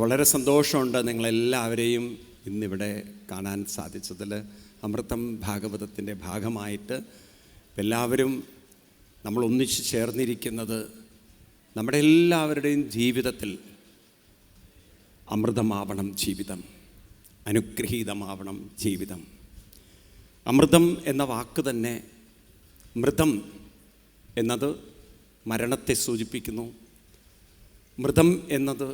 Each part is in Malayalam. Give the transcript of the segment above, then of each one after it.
വളരെ സന്തോഷമുണ്ട് നിങ്ങളെല്ലാവരെയും ഇന്നിവിടെ കാണാൻ സാധിച്ചതിൽ. അമൃതം ഭാഗവതത്തിൻ്റെ ഭാഗമായിട്ട് എല്ലാവരും നമ്മൾ ഒന്നിച്ച് ചേർന്നിരിക്കുന്നത് നമ്മുടെ എല്ലാവരുടെയും ജീവിതത്തിൽ അമൃതമാവണം ജീവിതം, അനുഗ്രഹീതമാവണം ജീവിതം. അമൃതം എന്ന വാക്ക് തന്നെ, മൃതം എന്നത് മരണത്തെ സൂചിപ്പിക്കുന്നു. മൃതം എന്നത്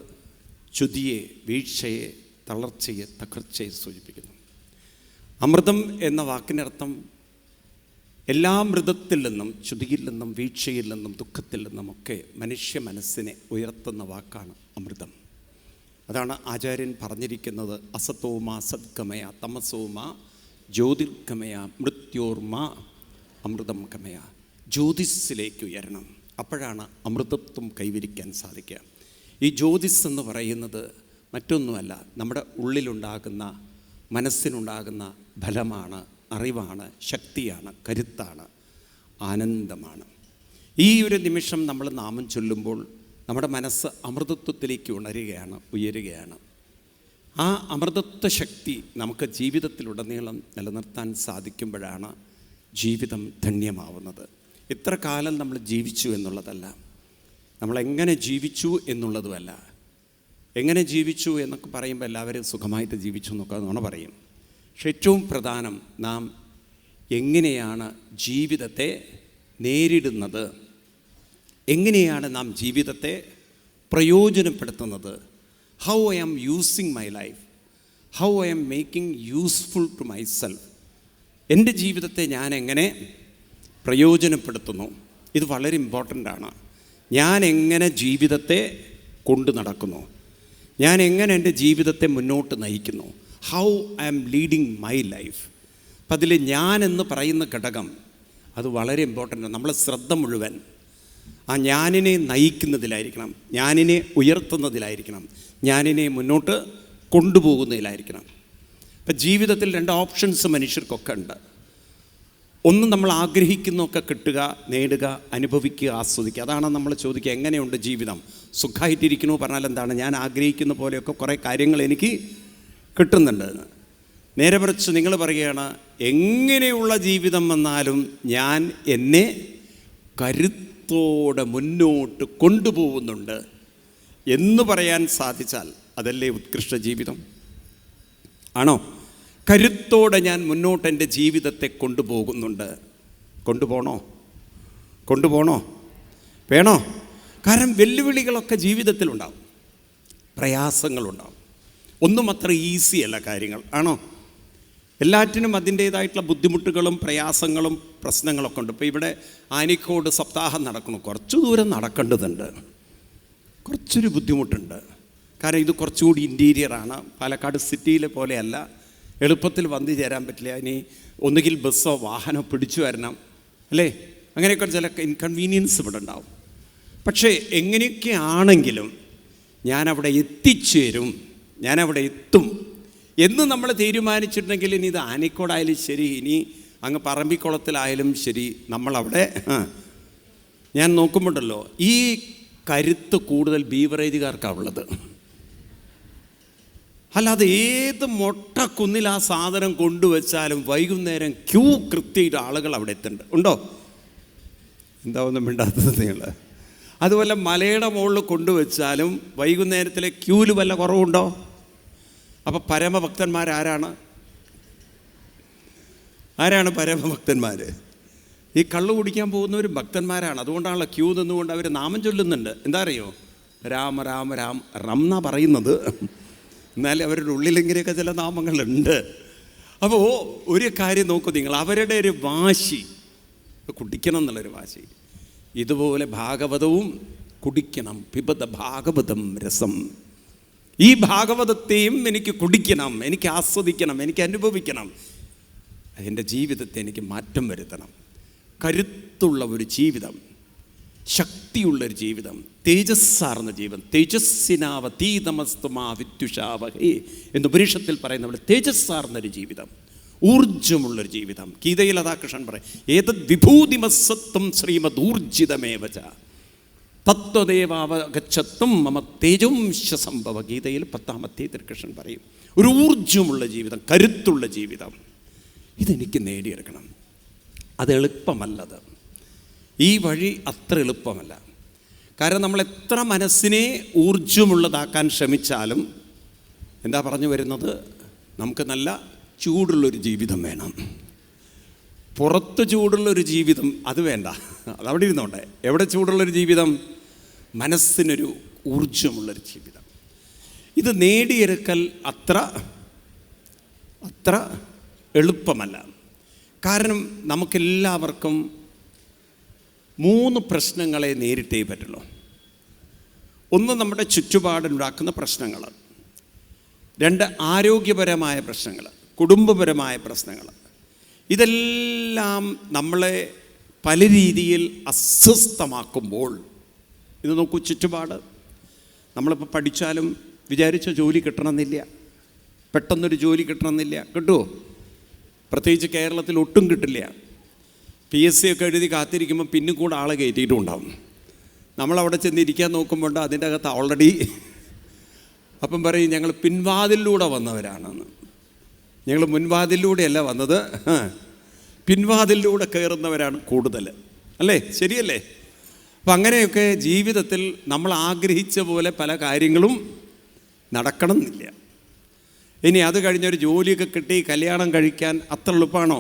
ചുതിയെ, വീഴ്ചയെ, തളർച്ചയെ, തകർച്ചയെ സൂചിപ്പിക്കുന്നു. അമൃതം എന്ന വാക്കിനർത്ഥം എല്ലാ മൃതത്തിൽ നിന്നും, ചുതിയിൽ നിന്നും, വീഴ്ചയിൽ നിന്നും, ദുഃഖത്തിൽ നിന്നുമൊക്കെ മനുഷ്യ മനസ്സിനെ ഉയർത്തുന്ന വാക്കാണ് അമൃതം. അതാണ് ആചാര്യൻ പറഞ്ഞിരിക്കുന്നത്, അസതോമ സദ്ഗമയ തമസോമ ജ്യോതിർഗമയ മൃത്യോർമ അമൃതം ഗമയ. ജ്യോതിസ്സിലേക്ക് ഉയരണം, അപ്പോഴാണ് അമൃതത്വം കൈവരിക്കാൻ സാധിക്കുക. ഈ ജ്യോതിസ് എന്ന് പറയുന്നത് മറ്റൊന്നുമല്ല, നമ്മുടെ ഉള്ളിലുണ്ടാകുന്ന, മനസ്സിനുണ്ടാകുന്ന ഫലമാണ്, അറിവാണ്, ശക്തിയാണ്, കരുത്താണ്, ആനന്ദമാണ്. ഈ ഒരു നിമിഷം നമ്മൾ നാമം ചൊല്ലുമ്പോൾ നമ്മുടെ മനസ്സ് അമൃതത്വത്തിലേക്ക് ഉയരുകയാണ്. ആ അമൃതത്വ ശക്തി നമുക്ക് ജീവിതത്തിലുടനീളം നിലനിർത്താൻ സാധിക്കുമ്പോഴാണ് ജീവിതം ധന്യമാവുന്നത്. എത്ര കാലം നമ്മൾ ജീവിച്ചു എന്നുള്ളതല്ല, നമ്മളെങ്ങനെ ജീവിച്ചു എന്നുള്ളതുമല്ല. എങ്ങനെ ജീവിച്ചു എന്നൊക്കെ പറയുമ്പോൾ എല്ലാവരും സുഖമായിട്ട് ജീവിച്ചു എന്നൊക്കെ നുണ പറയും. പക്ഷെ ഏറ്റവും പ്രധാനം നാം എങ്ങനെയാണ് ജീവിതത്തെ നേരിടുന്നത്, എങ്ങനെയാണ് നാം ജീവിതത്തെ പ്രയോജനപ്പെടുത്തുന്നത്. How I am using my life, how I am making useful to myself. എൻ്റെ ജീവിതത്തെ ഞാൻ എങ്ങനെ പ്രയോജനപ്പെടുത്തുന്നു, ഇത് വളരെ ഇമ്പോർട്ടൻ്റ് ആണ്. ഞാൻ എങ്ങനെ ജീവിതത്തെ കൊണ്ടു നടക്കുന്നു, ഞാൻ എങ്ങനെ എൻ്റെ ജീവിതത്തെ മുന്നോട്ട് നയിക്കുന്നു, how I am leading my life. അപ്പം അതിൽ ഞാൻ എന്ന് പറയുന്ന ഘടകം അത് വളരെ ഇമ്പോർട്ടൻ്റ്. നമ്മളെ ശ്രദ്ധ മുഴുവൻ ആ ഞാനിനെ നയിക്കുന്നതിലായിരിക്കണം, ഞാനിനെ ഉയർത്തുന്നതിലായിരിക്കണം, ഞാനിനെ മുന്നോട്ട് കൊണ്ടുപോകുന്നതിലായിരിക്കണം. ഇപ്പം ജീവിതത്തിൽ രണ്ട് ഓപ്ഷൻസ് മനുഷ്യർക്കൊക്കെ ഉണ്ട്. ഒന്ന്, നമ്മൾ ആഗ്രഹിക്കുന്നതൊക്കെ കിട്ടുക, നേടുക, അനുഭവിക്കുക, ആസ്വദിക്കുക. അതാണ് നമ്മൾ ചോദിക്കുക, എങ്ങനെയുണ്ട് ജീവിതം, സുഖമായിട്ടിരിക്കണോ പറഞ്ഞാൽ എന്താണ്, ഞാൻ ആഗ്രഹിക്കുന്ന പോലെയൊക്കെ കുറേ കാര്യങ്ങൾ എനിക്ക് കിട്ടുന്നുണ്ട്. നേരെ മറിച്ച് നിങ്ങൾ പറയുകയാണ്, എങ്ങനെയുള്ള ജീവിതം വന്നാലും ഞാൻ എന്നെ കരുത്തോടെ മുന്നോട്ട് കൊണ്ടുപോകുന്നുണ്ട് എന്ന് പറയാൻ സാധിച്ചാൽ അതല്ലേ ഉത്കൃഷ്ട ജീവിതം? ആണോ? കരുത്തോടെ ഞാൻ മുന്നോട്ട് എൻ്റെ ജീവിതത്തെ കൊണ്ടുപോകുന്നുണ്ട്. കൊണ്ടുപോകണോ? വേണോ? കാരണം വെല്ലുവിളികളൊക്കെ ജീവിതത്തിലുണ്ടാവും, പ്രയാസങ്ങളുണ്ടാവും. ഒന്നും അത്ര ഈസി അല്ല കാര്യങ്ങൾ, ആണോ? എല്ലാറ്റിനും അതിൻ്റേതായിട്ടുള്ള ബുദ്ധിമുട്ടുകളും പ്രയാസങ്ങളും പ്രശ്നങ്ങളൊക്കെ ഉണ്ട്. ഇപ്പോൾ ഇവിടെ ആനിക്കോട് സപ്താഹം നടക്കണം, കുറച്ച് ദൂരം നടക്കേണ്ടതുണ്ട്, കുറച്ചൊരു ബുദ്ധിമുട്ടുണ്ട്. കാരണം ഇത് കുറച്ചുകൂടി ഇൻറ്റീരിയറാണ്, പാലക്കാട് സിറ്റിയിലെ പോലെയല്ല, എളുപ്പത്തിൽ വന്നു ചേരാൻ പറ്റില്ല. ഇനി ഒന്നുകിൽ ബസ്സോ വാഹനമോ പിടിച്ചു വരണം, അല്ലേ? അങ്ങനെയൊക്കെ ചില ഇൻകൺവീനിയൻസ് ഇവിടെ ഉണ്ടാവും. പക്ഷേ എങ്ങനെയൊക്കെ ആണെങ്കിലും ഞാനവിടെ എത്തിച്ചേരും, ഞാനവിടെ എത്തും എന്ന് നമ്മൾ തീരുമാനിച്ചിട്ടുണ്ടെങ്കിൽ, ഇനി ഇത് ആനിക്കോടായാലും ശരി, ഇനി അങ്ങ് പറമ്പിക്കുളത്തിലായാലും ശരി, നമ്മളവിടെ ഞാൻ നോക്കുമ്പോണ്ടല്ലോ, ഈ കരുത്ത് കൂടുതൽ ബീവറേജുകാർക്കാണ് ഉള്ളത്. അല്ലാതെ ഏത് മൊട്ടക്കുന്നിൽ ആ സാധനം കൊണ്ടുവച്ചാലും വൈകുന്നേരം ക്യൂ കൃത്യമായിട്ട് ആളുകൾ അവിടെ എത്തുന്നുണ്ട്. ഉണ്ടോ? എന്താ ഒന്നും മിണ്ടാത്തത് നിങ്ങൾ? അതുപോലെ മലയുടെ മുകളിൽ കൊണ്ടുവച്ചാലും വൈകുന്നേരത്തിലെ ക്യൂല് വല്ല കുറവുണ്ടോ? അപ്പം പരമഭക്തന്മാരാരാണ്? പരമഭക്തന്മാർ? ഈ കള്ളു കുടിക്കാൻ പോകുന്നവർ ഭക്തന്മാരാണ്. അതുകൊണ്ടാണല്ലോ ക്യൂ നിന്നുകൊണ്ട് അവർ നാമം ചൊല്ലുന്നുണ്ട്. എന്താ അറിയോ? രാമ രാമ രാം റം എന്നാ പറയുന്നത്. എന്നാൽ അവരുടെ ഉള്ളിലെങ്കിലൊക്കെ ചില നാമങ്ങളുണ്ട്. അപ്പോൾ ഒരു കാര്യം നോക്കൂ നിങ്ങൾ, അവരുടെ ഒരു വാശി, കുടിക്കണം എന്നുള്ളൊരു വാശി. ഇതുപോലെ ഭാഗവതവും കുടിക്കണം. പിബത ഭാഗവതം രസം. ഈ ഭാഗവതത്തെയും എനിക്ക് കുടിക്കണം, എനിക്ക് ആസ്വദിക്കണം, എനിക്ക് അനുഭവിക്കണം. എൻ്റെ ജീവിതത്തെ എനിക്ക് മാറ്റം വരുത്തണം. കരുത്തുള്ള ഒരു ജീവിതം, ശക്തിയുള്ളൊരു ജീവിതം, തേജസ്സാർന്ന ജീവിതം. തേജസ്സിനാവതീതമസ്തുമാ വിദ്യുഷാവഹേ എന്ന് ഉപനിഷത്തിൽ പറയുന്ന പോലെ തേജസ്സാർന്നൊരു ജീവിതം, ഊർജ്ജമുള്ളൊരു ജീവിതം. ഗീതയിൽ അതാ കൃഷ്ണൻ പറയും, ഏതദ് വിഭൂതിമസ്സത്വം ശ്രീമദ് ഊർജിതമേവച. തത്വദേവാവഗച്ഛത്വം മമ തേജോംശ സംഭവ. ഗീതയിൽ 10ാമത്തെ കൃഷ്ണൻ പറയും, ഒരു ഊർജ്ജമുള്ള ജീവിതം, കരുത്തുള്ള ജീവിതം, ഇതെനിക്ക് നേടിയെടുക്കണം. അത് എളുപ്പമല്ലത്. ഈ വഴി അത്ര എളുപ്പമല്ല. കാരണം നമ്മൾ എത്ര മനസ്സിനെ ഊർജ്ജമുള്ളതാക്കാൻ ശ്രമിച്ചാലും എന്താ പറഞ്ഞു വരുന്നത്, നമുക്ക് നല്ല ചൂടുള്ളൊരു ജീവിതം വേണം. പുറത്ത് ചൂടുള്ളൊരു ജീവിതം അത് വേണ്ട, അതവിടെ ഇരുന്നോട്ടെ. എവിടെ ചൂടുള്ളൊരു ജീവിതം? മനസ്സിനൊരു ഊർജ്ജമുള്ളൊരു ജീവിതം. ഇത് നേടിയെടുക്കൽ അത്ര എളുപ്പമല്ല. കാരണം നമുക്കെല്ലാവർക്കും 3 പ്രശ്നങ്ങളെ നേരിട്ടേ പറ്റുള്ളൂ. ഒന്ന് നമ്മുടെ ചുറ്റുപാടുണ്ടാക്കുന്ന പ്രശ്നങ്ങൾ, 2 ആരോഗ്യപരമായ പ്രശ്നങ്ങൾ, കുടുംബപരമായ പ്രശ്നങ്ങൾ. ഇതെല്ലാം നമ്മളെ പല രീതിയിൽ അസ്വസ്ഥമാക്കുമ്പോൾ, ഇത് നോക്കൂ, ചുറ്റുപാട്. നമ്മളിപ്പോൾ പഠിച്ചാലും വിചാരിച്ച ജോലി കിട്ടണമെന്നില്ല, പെട്ടെന്നൊരു ജോലി കിട്ടണമെന്നില്ല. കിട്ടുമോ? പ്രത്യേകിച്ച് കേരളത്തിൽ ഒട്ടും കിട്ടില്ല. PSC ഒക്കെ എഴുതി കാത്തിരിക്കുമ്പോൾ പിന്നും കൂടെ ആളെ കയറ്റിയിട്ടുണ്ടാവും. നമ്മളവിടെ ചെന്നിരിക്കാൻ നോക്കുമ്പോൾ അതിൻ്റെ അകത്ത് ഓൾറെഡി അപ്പം പറയും, ഞങ്ങൾ പിൻവാതിലൂടെ വന്നവരാണെന്ന്. ഞങ്ങൾ മുൻവാതിലൂടെയല്ല വന്നത്, പിൻവാതിലൂടെ കയറുന്നവരാണ് കൂടുതൽ, അല്ലേ? ശരിയല്ലേ? അപ്പം അങ്ങനെയൊക്കെ ജീവിതത്തിൽ നമ്മൾ ആഗ്രഹിച്ച പോലെ പല കാര്യങ്ങളും നടക്കണം എന്നില്ല. ഇനി അത് കഴിഞ്ഞൊരു ജോലിയൊക്കെ കിട്ടി കല്യാണം കഴിക്കാൻ അത്ര എളുപ്പമാണോ?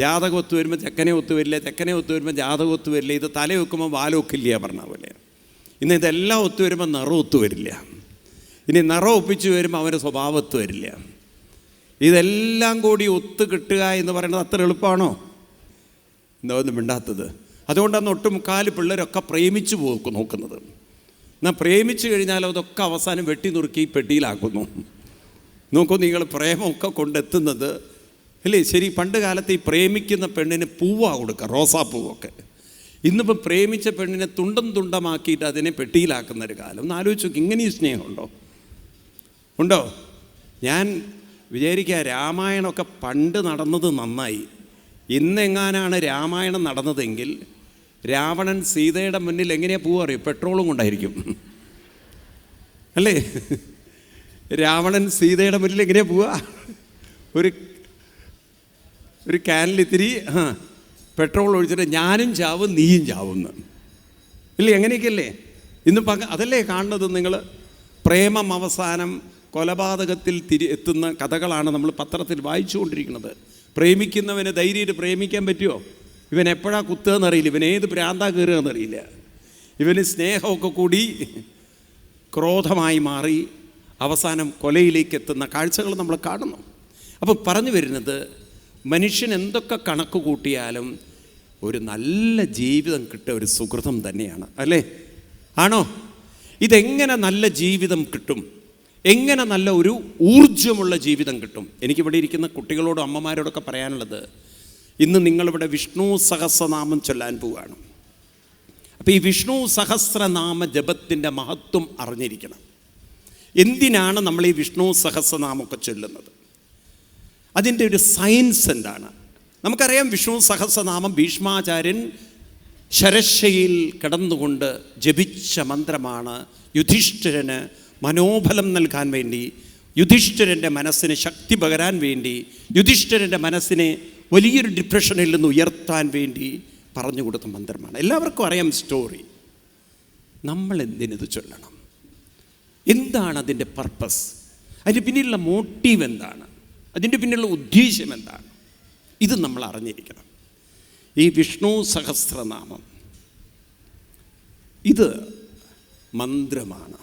ജാതകം ഒത്തു വരുമ്പോൾ ചെക്കനെ ഒത്തു വരില്ല, ചെക്കനെ ഒത്തു വരുമ്പോൾ ജാതകം ഒത്തു വരില്ല. ഇത് തല വെക്കുമ്പോൾ വാലൊക്കില്ല പറഞ്ഞ പോലെ. ഇന്ന് ഇതെല്ലാം ഒത്തു വരുമ്പോൾ നിറം ഒത്തു വരില്ല. ഇനി നിറം ഒപ്പിച്ച് വരുമ്പോൾ അവൻ്റെ സ്വഭാവം ഒത്തു വരില്ല. ഇതെല്ലാം കൂടി ഒത്തു കിട്ടുക എന്ന് പറയുന്നത് അത്ര എളുപ്പമാണോ? എന്താ ഒന്നും മിണ്ടാത്തത്? അതുകൊണ്ടാണ് ഒട്ടുമുക്കാല് പിള്ളേരൊക്കെ പ്രേമിച്ച് നോക്കുന്നത്. എന്നാൽ പ്രേമിച്ച് കഴിഞ്ഞാൽ അതൊക്കെ അവസാനം വെട്ടി നുറുക്കി പെട്ടിയിലാക്കുന്നു. നോക്കൂ, നിങ്ങൾ പ്രേമമൊക്കെ കൊണ്ടെത്തുന്നത് അല്ലേ? ശരി, പണ്ട് കാലത്ത് ഈ പ്രേമിക്കുന്ന പെണ്ണിന് പൂവാണ് കൊടുക്കുക, റോസാപ്പൂവൊക്കെ. ഇന്നിപ്പോൾ പ്രേമിച്ച പെണ്ണിനെ തുണ്ടമാക്കിയിട്ട് അതിനെ പെട്ടിയിലാക്കുന്നൊരു കാലം. ഒന്ന് ആലോചിച്ച് നോക്കി, ഇങ്ങനെയും സ്നേഹമുണ്ടോ? ഉണ്ടോ? ഞാൻ വിചാരിക്കുക, രാമായണമൊക്കെ പണ്ട് നടന്നത് നന്നായി. ഇന്നെങ്ങാനാണ് രാമായണം നടന്നതെങ്കിൽ രാവണൻ സീതയുടെ മുന്നിൽ എങ്ങനെയാണ് പോവുക അറിയും? പെട്രോളും കൊണ്ടായിരിക്കും, അല്ലേ? രാവണൻ സീതയുടെ മുന്നിൽ എങ്ങനെയാണ് പോവുക? ഒരു ക്യാനിലിത്തിരി പെട്രോൾ ഒഴിച്ചിട്ട് ഞാനും ചാവും നീയും ചാവുന്നു, ഇല്ലേ? അങ്ങനെയൊക്കെയല്ലേ ഇന്ന് അതല്ലേ കാണുന്നത് നിങ്ങൾ? പ്രേമം അവസാനം കൊലപാതകത്തിൽ എത്തുന്ന കഥകളാണ് നമ്മൾ പത്രത്തിൽ വായിച്ചുകൊണ്ടിരിക്കുന്നത്. പ്രേമിക്കുന്നവന് ധൈര്യമായിട്ട് പ്രേമിക്കാൻ പറ്റുമോ? ഇവൻ എപ്പോഴാണ് കുത്തുകയെന്നറിയില്ല, ഇവൻ ഏത് ഭ്രാന്താ കയറുകയെന്നറിയില്ല. ഇവന് സ്നേഹമൊക്കെ കൂടി ക്രോധമായി മാറി അവസാനം കൊലയിലേക്ക് എത്തുന്ന കാഴ്ചകൾ നമ്മൾ കാണുന്നു. അപ്പോൾ പറഞ്ഞു വരുന്നത്, മനുഷ്യൻ എന്തൊക്കെ കണക്ക് കൂട്ടിയാലും ഒരു നല്ല ജീവിതം കിട്ടുക ഒരു സുകൃതം തന്നെയാണ്, അല്ലേ? ആണോ? ഇതെങ്ങനെ നല്ല ജീവിതം കിട്ടും? എങ്ങനെ നല്ല ഒരു ഊർജ്ജമുള്ള ജീവിതം കിട്ടും? എനിക്കിവിടെ ഇരിക്കുന്ന കുട്ടികളോടും അമ്മമാരോടൊക്കെ പറയാനുള്ളത്, ഇന്ന് നിങ്ങളിവിടെ വിഷ്ണു സഹസ്രനാമം ചൊല്ലാൻ പോവുകയാണ്. അപ്പോൾ ഈ വിഷ്ണു സഹസ്രനാമ ജപത്തിൻ്റെ മഹത്വം അറിഞ്ഞിരിക്കണം. എന്തിനാണ് നമ്മൾ ഈ വിഷ്ണു സഹസ്രനാമമൊക്കെ ചൊല്ലുന്നത്? അതിൻ്റെ ഒരു സയൻസ് എന്താണ്? നമുക്കറിയാം, വിഷ്ണു സഹസ്രനാമം ഭീഷ്മാചാര്യൻ ശരശയിൽ കിടന്നുകൊണ്ട് ജപിച്ച മന്ത്രമാണ്. യുധിഷ്ഠിരന് മനോബലം നൽകാൻ വേണ്ടി, യുധിഷ്ഠിരൻ്റെ മനസ്സിന് ശക്തി പകരാൻ വേണ്ടി, യുധിഷ്ഠിരൻ്റെ മനസ്സിനെ വലിയൊരു ഡിപ്രഷനിൽ നിന്ന് ഉയർത്താൻ വേണ്ടി പറഞ്ഞു കൊടുത്ത മന്ത്രമാണ്. എല്ലാവർക്കും അറിയാം സ്റ്റോറി. നമ്മൾ എന്തിനത് ചൊല്ലണം? എന്താണ് അതിൻ്റെ പർപ്പസ്? അതിൻ്റെ പിന്നിലുള്ള മോട്ടീവ് എന്താണ്? അതിൻ്റെ പിന്നിലുള്ള ഉദ്ദേശ്യം എന്താണ്? ഇത് നമ്മൾ അറിഞ്ഞിരിക്കണം. ഈ വിഷ്ണു സഹസ്രനാമം ഇത് മന്ത്രമാണ്.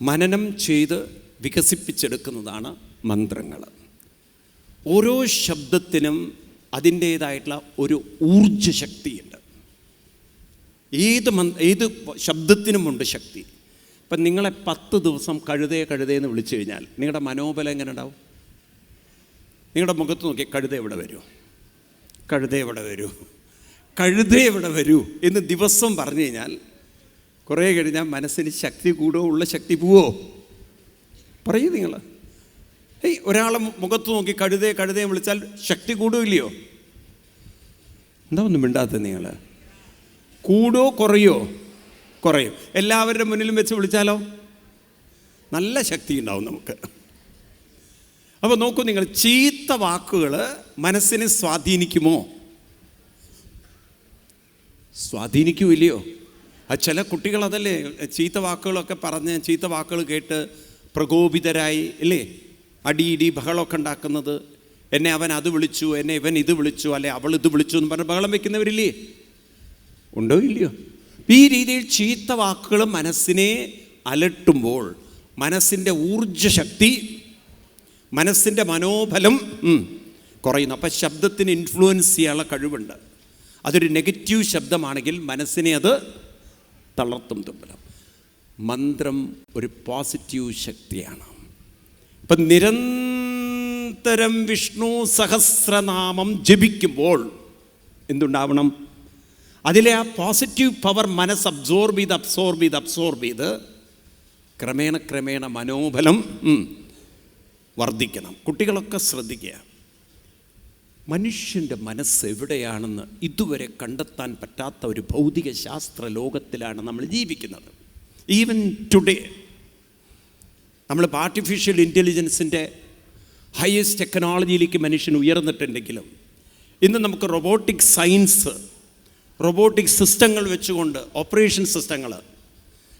മനനം ചെയ്ത് വികസിപ്പിച്ചെടുക്കുന്നതാണ് മന്ത്രങ്ങൾ. ഓരോ ശബ്ദത്തിനും അതിൻ്റേതായിട്ടുള്ള ഒരു ഊർജ്ജശക്തിയുണ്ട്. ഏത് ശബ്ദത്തിനുമുണ്ട് ശക്തി. ഇപ്പം നിങ്ങളെ 10 ദിവസം കഴുതയെന്ന് വിളിച്ചു കഴിഞ്ഞാൽ നിങ്ങളുടെ മനോബലം എങ്ങനെ ഉണ്ടാവും? നിങ്ങളുടെ മുഖത്ത് നോക്കി, കഴുത എവിടെ വരൂ, കഴുത എവിടെ വരൂ, കഴുത എവിടെ വരൂ എന്ന് ദിവസം പറഞ്ഞു കഴിഞ്ഞാൽ കുറേ കഴിഞ്ഞാൽ മനസ്സിന് ശക്തി കൂടുമോ, ഉള്ള ശക്തി പോവോ? പറയൂ നിങ്ങൾ. ഒരാളെ മുഖത്ത് നോക്കി കഴുതയെ വിളിച്ചാൽ ശക്തി കൂടുമില്ലയോ? എന്താ ഒന്നും മിണ്ടാത്ത നിങ്ങൾ? കൂടോ കുറയോ? കുറയും. എല്ലാവരുടെ മുന്നിലും വെച്ച് വിളിച്ചാലോ നല്ല ശക്തി ഉണ്ടാവും നമുക്ക്. അപ്പോൾ നോക്കൂ നിങ്ങൾ, ചീത്ത വാക്കുകൾ മനസ്സിനെ സ്വാധീനിക്കുമോ? സ്വാധീനിക്കുമില്ലയോ? ചില കുട്ടികൾ അതല്ലേ ചീത്ത വാക്കുകളൊക്കെ പറഞ്ഞ് ചീത്ത വാക്കുകൾ കേട്ട് പ്രകോപിതരായി ഇല്ലേ അടിയിടി ബഹളമൊക്കെ ഉണ്ടാക്കുന്നത്. എന്നെ അവൻ അത് വിളിച്ചു, എന്നെ ഇവൻ ഇത് വിളിച്ചു, അല്ലെ അവൾ ഇത് വിളിച്ചു എന്ന് പറഞ്ഞ് ബഹളം വയ്ക്കുന്നവരില്ലേ? ഉണ്ടോ ഇല്ലയോ? ഈ രീതിയിൽ ചീത്ത വാക്കുകൾ മനസ്സിനെ അലട്ടുമ്പോൾ മനസ്സിൻ്റെ ഊർജ്ജശക്തി, മനസ്സിൻ്റെ മനോബലം കുറയുന്നു. അപ്പം ശബ്ദത്തിന് ഇൻഫ്ലുവൻസ് ചെയ്യാനുള്ള കഴിവുണ്ട്. അതൊരു നെഗറ്റീവ് ശബ്ദമാണെങ്കിൽ മനസ്സിനെ അത് തളർത്തും തുമ്പലം. മന്ത്രം ഒരു പോസിറ്റീവ് ശക്തിയാണ്. ഇപ്പം നിരന്തരം വിഷ്ണു സഹസ്രനാമം ജപിക്കുമ്പോൾ എന്തുണ്ടാവണം? അതിലെ ആ പോസിറ്റീവ് പവർ മനസ്സ് അബ്സോർബ് ചെയ്ത് ക്രമേണ മനോബലം വർദ്ധിക്കണം. കുട്ടികളൊക്കെ ശ്രദ്ധിക്കുക, മനുഷ്യൻ്റെ മനസ്സ് എവിടെയാണെന്ന് ഇതുവരെ കണ്ടെത്താൻ പറ്റാത്ത ഒരു ഭൗതിക ശാസ്ത്ര ലോകത്തിലാണ് നമ്മൾ ജീവിക്കുന്നത്. ഈവൻ ടുഡേ നമ്മൾ ആർട്ടിഫിഷ്യൽ ഇൻ്റലിജൻസിൻ്റെ ഹയസ്റ്റ് ടെക്നോളജിയിലേക്ക് മനുഷ്യൻ ഉയർന്നിട്ടുണ്ടെങ്കിലും ഇന്ന് നമുക്ക് റോബോട്ടിക് സയൻസ്, റോബോട്ടിക് സിസ്റ്റങ്ങൾ വെച്ചുകൊണ്ട് ഓപ്പറേഷൻ സിസ്റ്റങ്ങൾ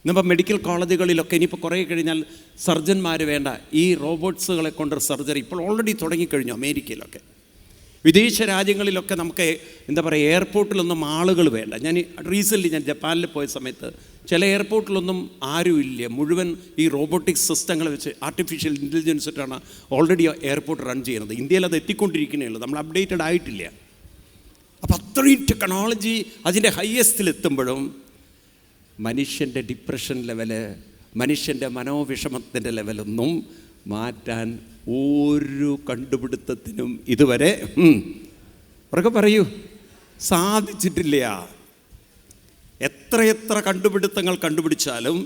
ഇന്നിപ്പോൾ മെഡിക്കൽ കോളേജുകളിലൊക്കെ ഇനിയിപ്പോൾ കുറേ കഴിഞ്ഞാൽ സർജന്മാർ വേണ്ട, ഈ റോബോട്ട്സുകളെ കൊണ്ട് സർജറി ഇപ്പോൾ ഓൾറെഡി തുടങ്ങിക്കഴിഞ്ഞു. അമേരിക്കയിലൊക്കെ വിദേശ രാജ്യങ്ങളിലൊക്കെ നമുക്ക് എന്താ പറയുക, എയർപോർട്ടിലൊന്നും ആളുകൾ വേണ്ട. ഞാൻ റീസെൻ്റ്ലി ഞാൻ ജപ്പാനിൽ പോയ സമയത്ത് ചില എയർപോർട്ടിലൊന്നും ആരുമില്ല, മുഴുവൻ ഈ റോബോട്ടിക് സിസ്റ്റങ്ങൾ വെച്ച് ആർട്ടിഫിഷ്യൽ ഇൻ്റലിജൻസ് ഇട്ടാണ് ഓൾറെഡി എയർപോർട്ട് റൺ ചെയ്യുന്നത്. ഇന്ത്യയിൽ അത് എത്തിക്കൊണ്ടിരിക്കുന്നേ ഉള്ളൂ, നമ്മൾ അപ്ഡേറ്റഡ് ആയിട്ടില്ല. അപ്പോൾ അത്രയും ടെക്നോളജി അതിൻ്റെ ഹയസ്റ്റിലെത്തുമ്പോഴും മനുഷ്യൻ്റെ ഡിപ്രഷൻ ലെവല്, മനുഷ്യൻ്റെ മനോവിഷമത്തിൻ്റെ ലെവലൊന്നും മാറ്റാൻ ഒരു കണ്ടുപിടുത്തത്തിനും ഇതുവരെ അവർക്ക് പറയൂ സാധിച്ചിട്ടില്ല. എത്രയെത്ര കണ്ടുപിടുത്തങ്ങൾ കണ്ടുപിടിച്ചാലും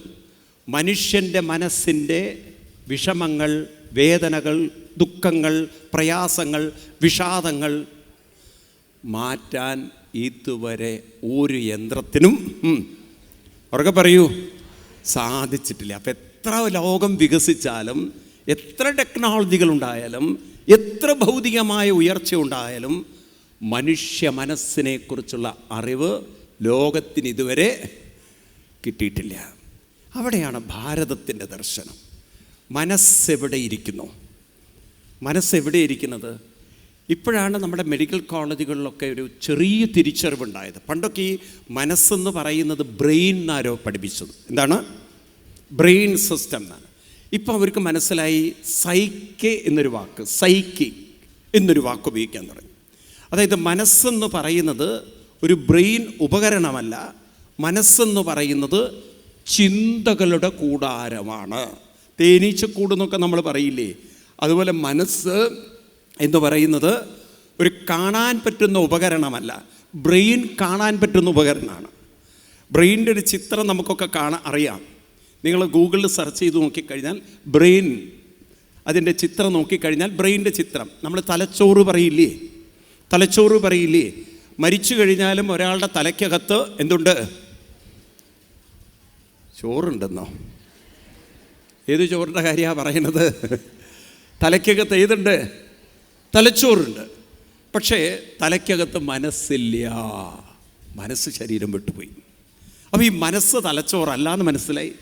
മനുഷ്യൻ്റെ മനസ്സിൻ്റെ വിഷമങ്ങൾ, വേദനകൾ, ദുഃഖങ്ങൾ, പ്രയാസങ്ങൾ, വിഷാദങ്ങൾ മാറ്റാൻ ഇതുവരെ ഒരു യന്ത്രത്തിനും അവർക്ക് പറയൂ സാധിച്ചിട്ടില്ല. അപ്പം എത്ര ലോകം വികസിച്ചാലും, എത്ര ടെക്നോളജികൾ ഉണ്ടായാലും, എത്ര ഭൗതികമായ ഉയർച്ച ഉണ്ടായാലും മനുഷ്യ മനസ്സിനെക്കുറിച്ചുള്ള അറിവ് ലോകത്തിന് ഇതുവരെ കിട്ടിയിട്ടില്ല. അവിടെയാണ് ഭാരതത്തിൻ്റെ ദർശനം. മനസ്സെവിടെ ഇരിക്കുന്നു? മനസ്സെവിടെ ഇരിക്കുന്നത്? ഇപ്പോഴാണ് നമ്മുടെ മെഡിക്കൽ കോളേജുകളിലൊക്കെ ഒരു ചെറിയ തിരിച്ചറിവുണ്ടായത്. പണ്ടൊക്കെ ഈ മനസ്സെന്ന് പറയുന്നത് ബ്രെയിൻ എന്നാരോ പഠിപ്പിച്ചത്. എന്താണ്? ബ്രെയിൻ സിസ്റ്റം എന്നാണ്. ഇപ്പം അവർക്ക് മനസ്സിലായി സൈക്കെ എന്നൊരു വാക്ക്, സൈക്കി എന്നൊരു വാക്ക് ഉപയോഗിക്കാൻ തുടങ്ങി. അതായത് മനസ്സെന്ന് പറയുന്നത് ഒരു ബ്രെയിൻ ഉപകരണമല്ല, മനസ്സെന്ന് പറയുന്നത് ചിന്തകളുടെ കൂടാരമാണ്. തേനീച്ചക്കൂടെന്നൊക്കെ നമ്മൾ പറയില്ലേ, അതുപോലെ മനസ്സ് എന്ന് പറയുന്നത് ഒരു കാണാൻ പറ്റുന്ന ഉപകരണമല്ല, ബ്രെയിൻ കാണാൻ പറ്റുന്ന ഉപകരണമാണ്. ബ്രെയിനിൻ്റെ ഒരു ചിത്രം നമുക്കൊക്കെ അറിയാം. നിങ്ങൾ ഗൂഗിളിൽ സെർച്ച് ചെയ്ത് നോക്കിക്കഴിഞ്ഞാൽ ബ്രെയിൻ, അതിൻ്റെ ചിത്രം നോക്കിക്കഴിഞ്ഞാൽ ബ്രെയിനിൻ്റെ ചിത്രം, നമ്മൾ തലച്ചോറ് പറയില്ലേ, മരിച്ചു കഴിഞ്ഞാലും ഒരാളുടെ തലയ്ക്കകത്ത് എന്തുണ്ട്? ചോറുണ്ടെന്നോ? ഏത് ചോറിൻ്റെ കാര്യമാണ് പറയണത്? തലയ്ക്കകത്ത് ഏതുണ്ട്? തലച്ചോറുണ്ട്. പക്ഷേ തലയ്ക്കകത്ത് മനസ്സില്ല, മനസ്സ് ശരീരം വിട്ടുപോയി. അപ്പോൾ ഈ മനസ്സ് തലച്ചോറല്ല എന്ന് മനസ്സിലായി.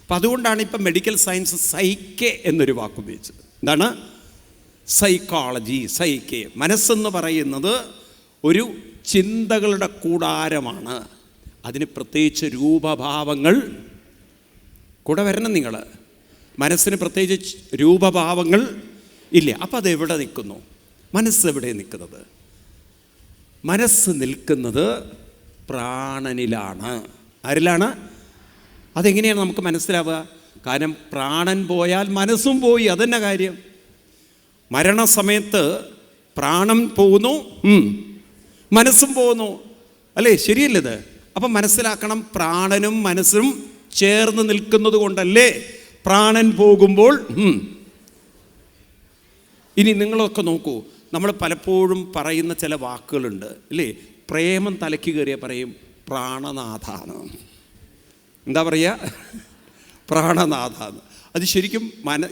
അപ്പം അതുകൊണ്ടാണ് ഇപ്പം മെഡിക്കൽ സയൻസ് സൈക്കെ എന്നൊരു വാക്ക് ഉപയോഗിച്ചത്. എന്താണ്? സൈക്കോളജി, സൈക്കെ. മനസ്സെന്ന് പറയുന്നത് ഒരു ചിന്തകളുടെ കൂടാരമാണ്. അതിന് പ്രത്യേകിച്ച് രൂപഭാവങ്ങൾ കൂടെ വരണം. നിങ്ങൾ മനസ്സിന് പ്രത്യേകിച്ച് രൂപഭാവങ്ങൾ ഇല്ല. അപ്പം അതെവിടെ നിൽക്കുന്നു? മനസ്സെവിടെ നിൽക്കുന്നത്? മനസ്സ് നിൽക്കുന്നത് പ്രാണനിലാണ്. ആരിലാണ്? അതെങ്ങനെയാണ് നമുക്ക് മനസ്സിലാവുക? കാരണം പ്രാണൻ പോയാൽ മനസ്സും പോയി. അതെന്നെ കാര്യം. മരണസമയത്ത് പ്രാണൻ പോകുന്നു, മനസ്സും പോകുന്നു, അല്ലേ? ശരിയല്ലത്? അപ്പം മനസ്സിലാക്കണം, പ്രാണനും മനസ്സും ചേർന്ന് നിൽക്കുന്നത് കൊണ്ടല്ലേ പ്രാണൻ പോകുമ്പോൾ. ഇനി നിങ്ങളൊക്കെ നോക്കൂ, നമ്മൾ പലപ്പോഴും പറയുന്ന ചില വാക്കുകളുണ്ട്, അല്ലേ? പ്രേമം തലയ്ക്ക് കയറിയാൽ പറയും പ്രാണനാഥാണ്. എന്താ പറയുക? പ്രാണനാഥാണ്. അത് ശരിക്കും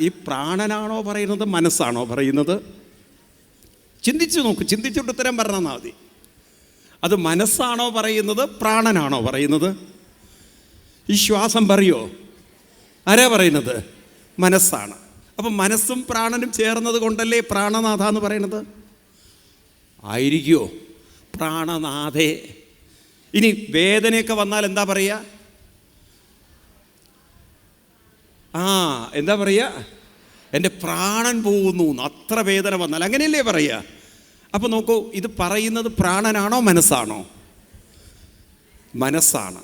ഈ പ്രാണനാണോ പറയുന്നത്, മനസ്സാണോ പറയുന്നത്? ചിന്തിച്ചു നോക്ക്, ചിന്തിച്ചിട്ട് ഉത്തരം പറഞ്ഞാൽ മതി. അത് മനസ്സാണോ പറയുന്നത്, പ്രാണനാണോ പറയുന്നത്? ഈ ശ്വാസം പറയോ? ആരാ പറയുന്നത്? മനസ്സാണ്. അപ്പം മനസ്സും പ്രാണനും ചേർന്നത് കൊണ്ടല്ലേ പ്രാണനാഥ എന്ന് പറയുന്നത്. ആയിരിക്കുമോ? പ്രാണനാഥേ. ഇനി വേദനയൊക്കെ വന്നാൽ എന്താ പറയുക? എന്താ പറയുക? എൻ്റെ പ്രാണൻ പോകുന്നു. അത്ര വേദന വന്നാൽ അങ്ങനെയല്ലേ പറയുക? അപ്പോൾ നോക്കൂ, ഇത് പറയുന്നത് പ്രാണനാണോ മനസ്സാണോ? മനസ്സാണ്.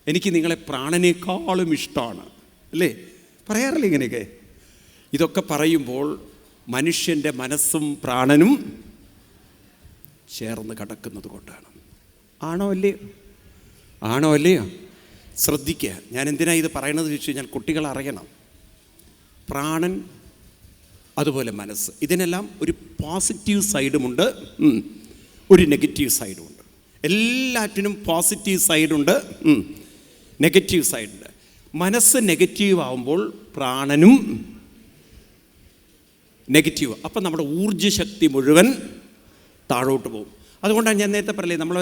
എനിക്ക് നിങ്ങളെ പ്രാണനേക്കാളും ഇഷ്ടമാണ് അല്ലേ? പറയാറില്ലേ ഇങ്ങനെയൊക്കെ? ഇതൊക്കെ പറയുമ്പോൾ മനുഷ്യൻ്റെ മനസ്സും പ്രാണനും ചേർന്ന് കിടക്കുന്നത് കൊണ്ടാണ്. ആണോ അല്ലയോ? ആണോ അല്ലയോ? ശ്രദ്ധിക്കുക. ഞാൻ എന്തിനാണ് ഇത് പറയണത് ചോദിച്ചു കഴിഞ്ഞാൽ കുട്ടികൾ അറിയണം. പ്രാണൻ അതുപോലെ മനസ്സ്, ഇതിനെല്ലാം ഒരു പോസിറ്റീവ് സൈഡുമുണ്ട്, ഒരു നെഗറ്റീവ് സൈഡുമുണ്ട്. എല്ലാറ്റിനും പോസിറ്റീവ് സൈഡുണ്ട്, നെഗറ്റീവ് സൈഡുണ്ട്. മനസ്സ് നെഗറ്റീവ് ആവുമ്പോൾ പ്രാണനും നെഗറ്റീവ്. അപ്പം നമ്മുടെ ഊർജ്ജശക്തി മുഴുവൻ താഴോട്ട് പോകും. അതുകൊണ്ടാണ് ഞാൻ നേരത്തെ പറയില്ലേ, നമ്മളെ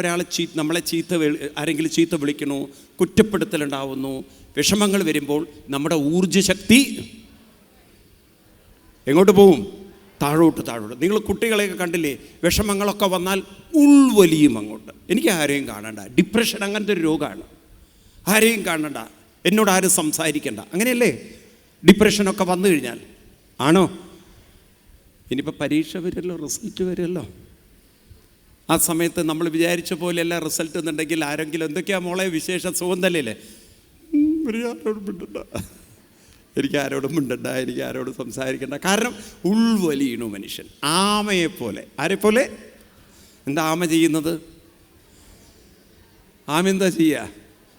ആരെങ്കിലും ചീത്ത വിളിക്കണോ, കുറ്റപ്പെടുത്തലുണ്ടാവുന്നു, വിഷമങ്ങൾ വരുമ്പോൾ നമ്മുടെ ഊർജ്ജശക്തി എങ്ങോട്ട് പോവും? താഴോട്ട്. നിങ്ങൾ കുട്ടികളെയൊക്കെ കണ്ടില്ലേ, വിഷമങ്ങളൊക്കെ വന്നാൽ ഉൾവലിയും അങ്ങോട്ട്. എനിക്ക് ആരെയും കാണണ്ട. ഡിപ്രഷൻ അങ്ങനത്തെ ഒരു രോഗമാണ്. ആരെയും കാണണ്ട, എന്നോട് ആരും സംസാരിക്കണ്ട, അങ്ങനെയല്ലേ ഡിപ്രഷനൊക്കെ വന്നു കഴിഞ്ഞാൽ? ആണോ? ഇനിയിപ്പോൾ പരീക്ഷ വരുമല്ലോ, റിസൾട്ട് വരുമല്ലോ. ആ സമയത്ത് നമ്മൾ വിചാരിച്ച പോലെയല്ല റിസൾട്ട് എന്നുണ്ടെങ്കിൽ ആരെങ്കിലും എന്തൊക്കെയാ മോളെ വിശേഷ സുഖം തന്നെയല്ലേ? എനിക്ക് ആരോടും മിണ്ടണ്ട, എനിക്ക് ആരോടും സംസാരിക്കണ്ട. കാരണം ഉൾവലിയണു മനുഷ്യൻ, ആമയെപ്പോലെ. ആരെപ്പോലെ? എന്താ ആമ ചെയ്യുന്നത്? ആമ എന്താ ചെയ്യുക?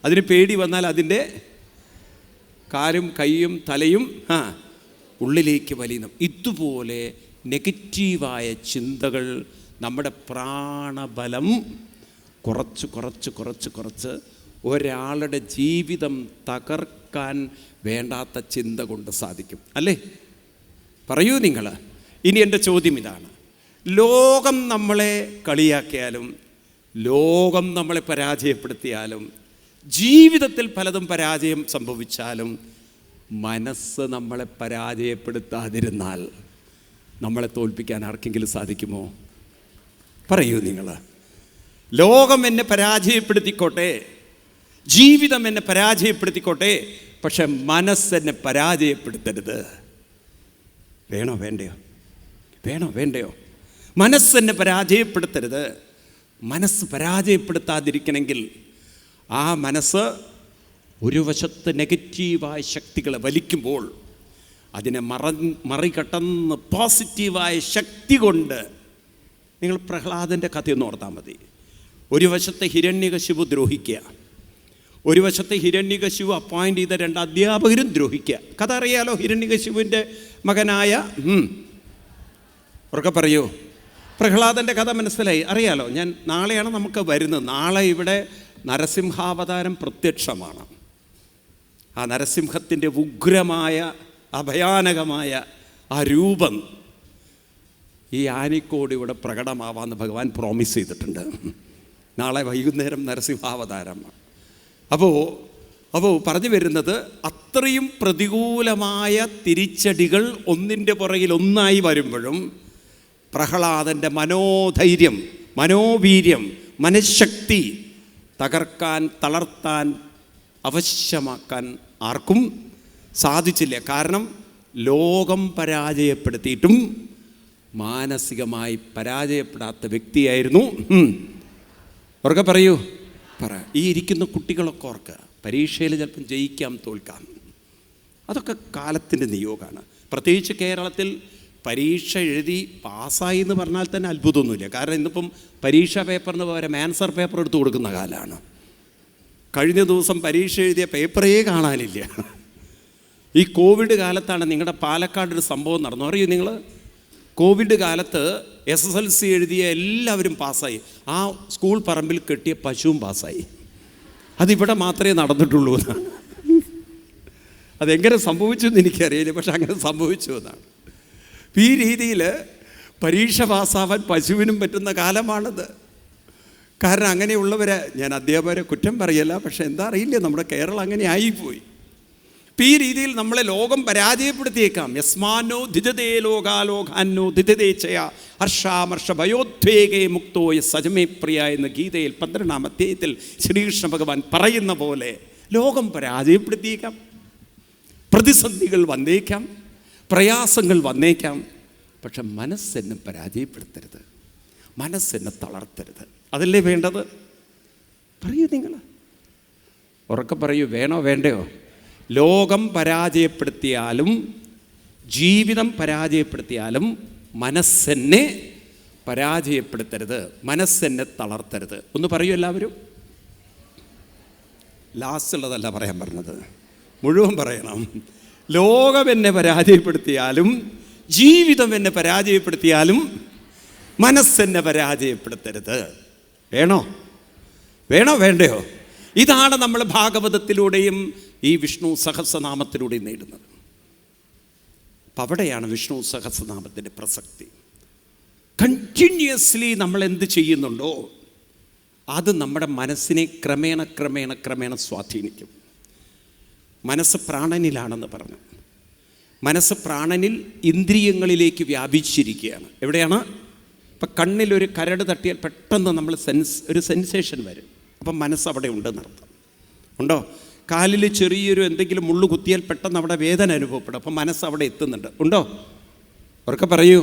അതിന് പേടി വന്നാൽ അതിൻ്റെ കാലും കൈയും തലയും ഉള്ളിലേക്ക് വലിയുന്നു. ഇതുപോലെ നെഗറ്റീവായ ചിന്തകൾ നമ്മുടെ പ്രാണബലം കുറച്ച് ഒരാളുടെ ജീവിതം തകർക്കാൻ വേണ്ടാത്ത ചിന്ത കൊണ്ട് സാധിക്കും അല്ലേ? പറയൂ നിങ്ങൾ. ഇനി എൻ്റെ ചോദ്യം ഇതാണ്. ലോകം നമ്മളെ കളിയാക്കിയാലും, ലോകം നമ്മളെ പരാജയപ്പെടുത്തിയാലും, ജീവിതത്തിൽ പലതും പരാജയം സംഭവിച്ചാലും, മനസ്സ് നമ്മളെ പരാജയപ്പെടുത്താതിരുന്നാൽ നമ്മളെ തോൽപ്പിക്കാൻ ആർക്കെങ്കിലും സാധിക്കുമോ? പറയൂ നിങ്ങൾ. ലോകം എന്നെ പരാജയപ്പെടുത്തിക്കോട്ടെ, ജീവിതം എന്നെ പരാജയപ്പെടുത്തിക്കോട്ടെ, പക്ഷെ മനസ്സെന്നെ പരാജയപ്പെടുത്തരുത്. വേണോ വേണ്ടയോ? മനസ്സെന്നെ പരാജയപ്പെടുത്തരുത്. മനസ്സ് പരാജയപ്പെടുത്താതിരിക്കണമെങ്കിൽ ആ മനസ്സ് ഒരു വശത്ത് നെഗറ്റീവായ ശക്തികളെ വലിക്കുമ്പോൾ അതിനെ മറികടന്ന് പോസിറ്റീവായ ശക്തി കൊണ്ട്, നിങ്ങൾ പ്രഹ്ലാദൻ്റെ കഥയൊന്ന് ഓർത്താൽ മതി. ഒരു വശത്തെ ഹിരണ്യകശിപു ദ്രോഹിക്കുക, ഒരു വശത്തെ ഹിരണ്യകശിപു അപ്പോയിൻ്റ് ചെയ്ത 2 അധ്യാപകരും ദ്രോഹിക്കുക. കഥ അറിയാലോ, ഹിരണ്യകശിപുവിൻ്റെ മകനായ ഉറക്കെ പറയൂ, പ്രഹ്ലാദൻ്റെ കഥ മനസ്സിലായി, അറിയാലോ. ഞാൻ നാളെയാണ് നമുക്ക് വരുന്നത്. നാളെ ഇവിടെ നരസിംഹാവതാരം പ്രത്യക്ഷമാണ്. ആ നരസിംഹത്തിൻ്റെ ഉഗ്രമായ അഭയാനകമായ ആ രൂപം ഈ ആനിക്കോട് ഇവിടെ പ്രകടമാവാമെന്ന് ഭഗവാൻ പ്രോമിസ് ചെയ്തിട്ടുണ്ട്. നാളെ വൈകുന്നേരം നരസിംഹാവതാരമാണ്. അപ്പോൾ പറഞ്ഞു വരുന്നത്, അത്രയും പ്രതികൂലമായ തിരിച്ചടികൾ ഒന്നിൻ്റെ പുറകിൽ ഒന്നായി വരുമ്പോഴും പ്രഹ്ലാദൻ്റെ മനോധൈര്യം, മനോവീര്യം, മനഃശക്തി തകർക്കാൻ, തളർത്താൻ, അവശ്യമാക്കാൻ ആർക്കും സാധിച്ചില്ല. കാരണം ലോകം പരാജയപ്പെടുത്തിയിട്ടും മാനസികമായി പരാജയപ്പെടാത്ത വ്യക്തിയായിരുന്നു. ഉറക്കെ പറയൂ. ഈ ഇരിക്കുന്ന കുട്ടികളൊക്കെ ഓർക്കുക, പരീക്ഷയിൽ ചിലപ്പം ജയിക്കാം, തോൽക്കാം, അതൊക്കെ കാലത്തിൻ്റെ നിയോഗമാണ്. പ്രത്യേകിച്ച് കേരളത്തിൽ പരീക്ഷ എഴുതി പാസ്സായി എന്ന് പറഞ്ഞാൽ തന്നെ അത്ഭുതമൊന്നുമില്ല. കാരണം ഇന്നിപ്പം പരീക്ഷാ പേപ്പറിന് പകരം ആൻസർ പേപ്പർ എടുത്ത് കൊടുക്കുന്ന കാലമാണ്. കഴിഞ്ഞ ദിവസം പരീക്ഷ എഴുതിയ പേപ്പറേ കാണാനില്ല. ഈ കോവിഡ് കാലത്താണ് നിങ്ങളുടെ പാലക്കാട് ഒരു സംഭവം നടന്നു. അറിയൂ നിങ്ങൾ, കോവിഡ് കാലത്ത് SSLC എഴുതിയ എല്ലാവരും പാസ്സായി. ആ സ്കൂൾ പറമ്പിൽ കെട്ടിയ പശുവും പാസ്സായി. അതിവിടെ മാത്രമേ നടന്നിട്ടുള്ളൂ എന്നാണ്. അതെങ്ങനെ സംഭവിച്ചു എന്ന് എനിക്കറിയില്ല, പക്ഷെ അങ്ങനെ സംഭവിച്ചു എന്നാണ്. ഈ രീതിയിൽ പരീക്ഷ പാസ്സാവാൻ പശുവിനും പറ്റുന്ന കാലമാണിത്. കാരണം അങ്ങനെയുള്ളവരെ, ഞാൻ അധ്യാപകരെ കുറ്റം പറയല്ല, പക്ഷെ എന്താ അറിയില്ല, നമ്മുടെ കേരളം അങ്ങനെ ആയിപ്പോയി. ഈ രീതിയിൽ നമ്മളെ ലോകം പരാജയപ്പെടുത്തിയേക്കാം. യസ്മാനോ ധിജതേ ലോകാലോകാന്നോ ധിജതേ ചയ ഹർഷാമർഷ ഭയോദ്വേഗേ മുക്തോ സജമേ പ്രിയ എന്ന് ഗീതയിൽ 12-ാം അധ്യായത്തിൽ ശ്രീകൃഷ്ണ ഭഗവാൻ പറയുന്ന പോലെ ലോകം പരാജയപ്പെടുത്തിയേക്കാം. പ്രതിസന്ധികൾ വന്നേക്കാം, പ്രയാസങ്ങൾ വന്നേക്കാം. പക്ഷെ മനസ്സെന്നെ പരാജയപ്പെടുത്തരുത്, മനസ്സെന്നെ തളർത്തരുത്. അതല്ലേ വേണ്ടത്? പറയൂ, നിങ്ങൾ ഉറക്കെ പറയൂ, വേണോ വേണ്ടയോ? ലോകം പരാജയപ്പെടുത്തിയാലും ജീവിതം പരാജയപ്പെടുത്തിയാലും മനസ്സെന്നെ പരാജയപ്പെടുത്തരുത്, മനസ്സെന്നെ തളർത്തരുത്. ഒന്ന് പറയൂ എല്ലാവരും. ലാസ്റ്റുള്ളതല്ല പറയാൻ പറഞ്ഞത്, മുഴുവൻ പറയണം. ലോകം എന്നെ പരാജയപ്പെടുത്തിയാലും ജീവിതം എന്നെ പരാജയപ്പെടുത്തിയാലും മനസ്സെന്നെ പരാജയപ്പെടുത്തരുത്. വേണോ വേണോ വേണ്ടയോ? ഇതാണ് നമ്മൾ ഭാഗവതത്തിലൂടെയും ഈ വിഷ്ണു സഹസ്രനാമത്തിലൂടെയും നേടുന്നത്. അപ്പം അവിടെയാണ് വിഷ്ണു സഹസ്രനാമത്തിൻ്റെ പ്രസക്തി. കണ്ടിന്യൂസ്ലി നമ്മൾ എന്ത് ചെയ്യുന്നുണ്ടോ അത് നമ്മുടെ മനസ്സിനെ ക്രമേണ ക്രമേണ ക്രമേണ സ്വാധീനിക്കും. മനസ്സ് പ്രാണനിലാണെന്ന് പറഞ്ഞു. മനസ്സ് പ്രാണനിൽ ഇന്ദ്രിയങ്ങളിലേക്ക് വ്യാപിച്ചിരിക്കുകയാണ്. എവിടെയാണ്? ഇപ്പം കണ്ണിലൊരു കരട് തട്ടിയാൽ പെട്ടെന്ന് നമ്മൾ ഒരു സെൻസേഷൻ വരും. അപ്പം മനസ്സ് അവിടെ ഉണ്ടെന്നർത്ഥം. ഉണ്ടോ? കാലിൽ ചെറിയൊരു എന്തെങ്കിലും മുള്ളു കുത്തിയാൽ പെട്ടെന്ന് അവിടെ വേദന അനുഭവപ്പെടും. അപ്പം മനസ്സ് അവിടെ എത്തുന്നുണ്ട്. ഉണ്ടോ? അവർക്ക് പറയൂ.